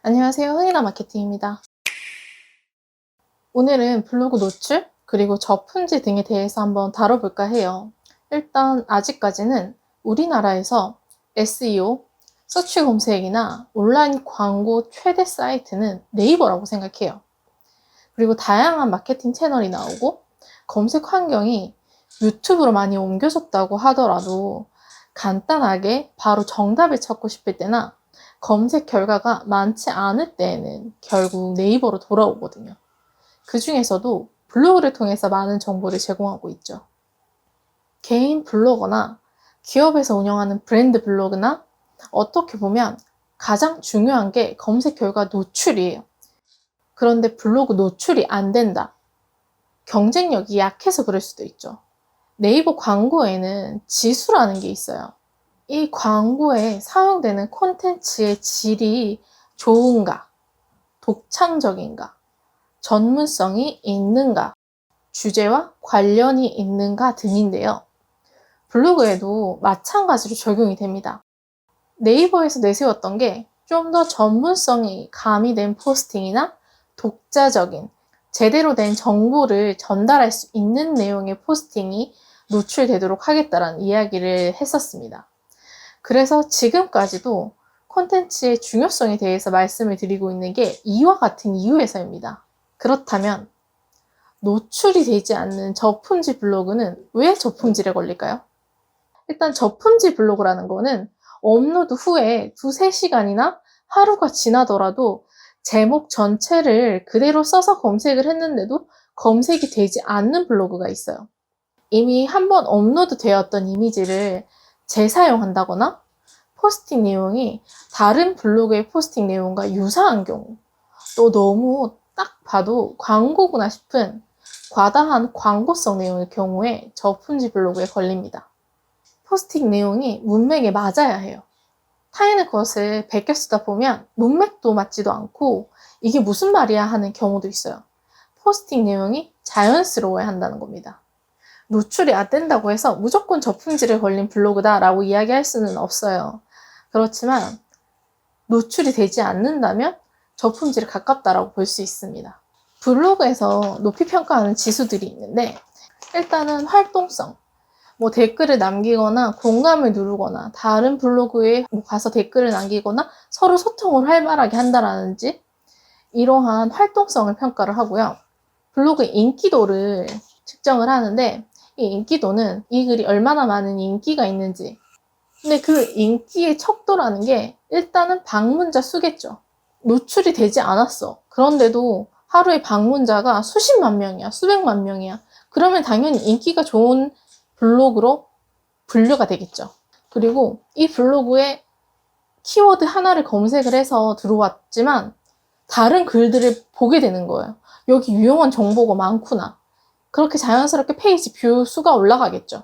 안녕하세요. 흥이나 마케팅입니다. 오늘은 블로그 노출, 그리고 저품질 등에 대해서 한번 다뤄볼까 해요. 일단 아직까지는 우리나라에서 SEO, 서치 검색이나 온라인 광고 최대 사이트는 네이버라고 생각해요. 그리고 다양한 마케팅 채널이 나오고 검색 환경이 유튜브로 많이 옮겨졌다고 하더라도 간단하게 바로 정답을 찾고 싶을 때나 검색 결과가 많지 않을 때에는 결국 네이버로 돌아오거든요. 그 중에서도 블로그를 통해서 많은 정보를 제공하고 있죠. 개인 블로거나 기업에서 운영하는 브랜드 블로그나 어떻게 보면 가장 중요한 게 검색 결과 노출이에요. 그런데 블로그 노출이 안 된다. 경쟁력이 약해서 그럴 수도 있죠. 네이버 광고에는 지수라는 게 있어요. 이 광고에 사용되는 콘텐츠의 질이 좋은가, 독창적인가, 전문성이 있는가, 주제와 관련이 있는가 등인데요. 블로그에도 마찬가지로 적용이 됩니다. 네이버에서 내세웠던 게 좀 더 전문성이 가미된 포스팅이나 독자적인, 제대로 된 정보를 전달할 수 있는 내용의 포스팅이 노출되도록 하겠다라는 이야기를 했었습니다. 그래서 지금까지도 콘텐츠의 중요성에 대해서 말씀을 드리고 있는 게 이와 같은 이유에서입니다. 그렇다면 노출이 되지 않는 저품질 블로그는 왜 저품질에 걸릴까요? 일단 저품질 블로그라는 거는 업로드 후에 2-3시간이나 하루가 지나더라도 제목 전체를 그대로 써서 검색을 했는데도 검색이 되지 않는 블로그가 있어요. 이미 한번 업로드 되었던 이미지를 재사용한다거나 포스팅 내용이 다른 블로그의 포스팅 내용과 유사한 경우, 또 너무 딱 봐도 광고구나 싶은 과다한 광고성 내용의 경우에 저품질 블로그에 걸립니다. 포스팅 내용이 문맥에 맞아야 해요. 타인의 것을 베껴 쓰다 보면 문맥도 맞지도 않고 이게 무슨 말이야 하는 경우도 있어요. 포스팅 내용이 자연스러워야 한다는 겁니다. 노출이 안 된다고 해서 무조건 저품질에 걸린 블로그다라고 이야기할 수는 없어요. 그렇지만 노출이 되지 않는다면 저품질에 가깝다라고 볼 수 있습니다. 블로그에서 높이 평가하는 지수들이 있는데 일단은 활동성, 댓글을 남기거나 공감을 누르거나 다른 블로그에 가서 댓글을 남기거나 서로 소통을 활발하게 한다라든지 이러한 활동성을 평가를 하고요. 블로그의 인기도를 측정을 하는데 이 인기도는 이 글이 얼마나 많은 인기가 있는지, 근데 그 인기의 척도라는 게 일단은 방문자 수겠죠. 노출이 되지 않았어. 그런데도 하루에 방문자가 수십만 명이야, 수백만 명이야. 그러면 당연히 인기가 좋은 블로그로 분류가 되겠죠. 그리고 이 블로그에 키워드 하나를 검색을 해서 들어왔지만 다른 글들을 보게 되는 거예요. 여기 유용한 정보가 많구나. 그렇게 자연스럽게 페이지 뷰 수가 올라가겠죠.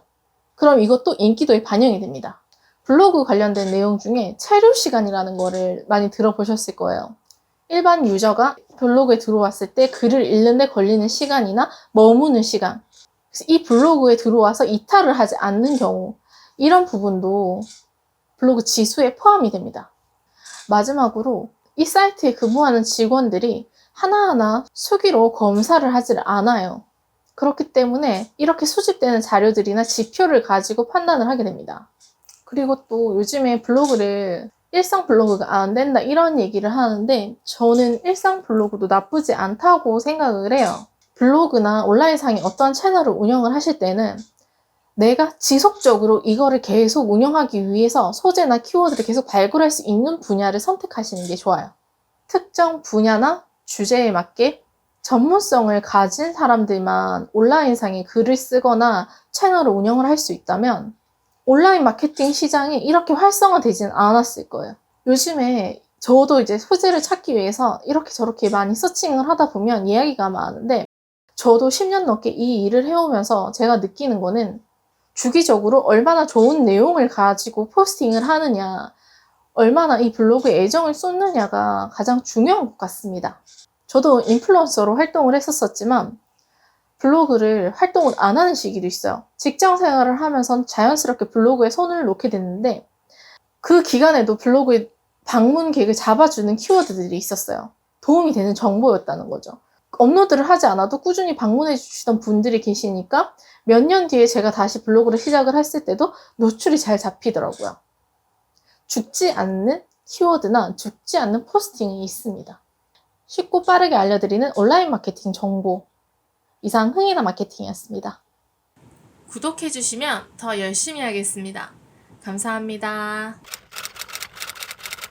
그럼 이것도 인기도에 반영이 됩니다. 블로그 관련된 내용 중에 체류 시간이라는 거를 많이 들어보셨을 거예요. 일반 유저가 블로그에 들어왔을 때 글을 읽는데 걸리는 시간이나 머무는 시간, 이 블로그에 들어와서 이탈을 하지 않는 경우, 이런 부분도 블로그 지수에 포함이 됩니다. 마지막으로 이 사이트에 근무하는 직원들이 하나하나 수기로 검사를 하질 않아요. 그렇기 때문에 이렇게 수집되는 자료들이나 지표를 가지고 판단을 하게 됩니다. 그리고 또 요즘에 블로그를 일상 블로그가 안 된다 이런 얘기를 하는데 저는 일상 블로그도 나쁘지 않다고 생각을 해요. 블로그나 온라인상의 어떤 채널을 운영을 하실 때는 내가 지속적으로 이거를 계속 운영하기 위해서 소재나 키워드를 계속 발굴할 수 있는 분야를 선택하시는 게 좋아요. 특정 분야나 주제에 맞게 전문성을 가진 사람들만 온라인상에 글을 쓰거나 채널을 운영을 할 수 있다면 온라인 마케팅 시장이 이렇게 활성화되지는 않았을 거예요. 요즘에 저도 이제 소재를 찾기 위해서 이렇게 저렇게 많이 서칭을 하다 보면 이야기가 많은데 저도 10년 넘게 이 일을 해오면서 제가 느끼는 거는 주기적으로 얼마나 좋은 내용을 가지고 포스팅을 하느냐, 얼마나 이 블로그에 애정을 쏟느냐가 가장 중요한 것 같습니다. 저도 인플루언서로 활동을 했었지만 블로그를 활동을 안 하는 시기도 있어요. 직장 생활을 하면서 자연스럽게 블로그에 손을 놓게 됐는데 그 기간에도 블로그에 방문객을 잡아주는 키워드들이 있었어요. 도움이 되는 정보였다는 거죠. 업로드를 하지 않아도 꾸준히 방문해 주시던 분들이 계시니까 몇 년 뒤에 제가 다시 블로그를 시작을 했을 때도 노출이 잘 잡히더라고요. 죽지 않는 키워드나 죽지 않는 포스팅이 있습니다. 쉽고 빠르게 알려드리는 온라인 마케팅 정보. 이상 흥이나 마케팅이었습니다. 구독해주시면 더 열심히 하겠습니다. 감사합니다.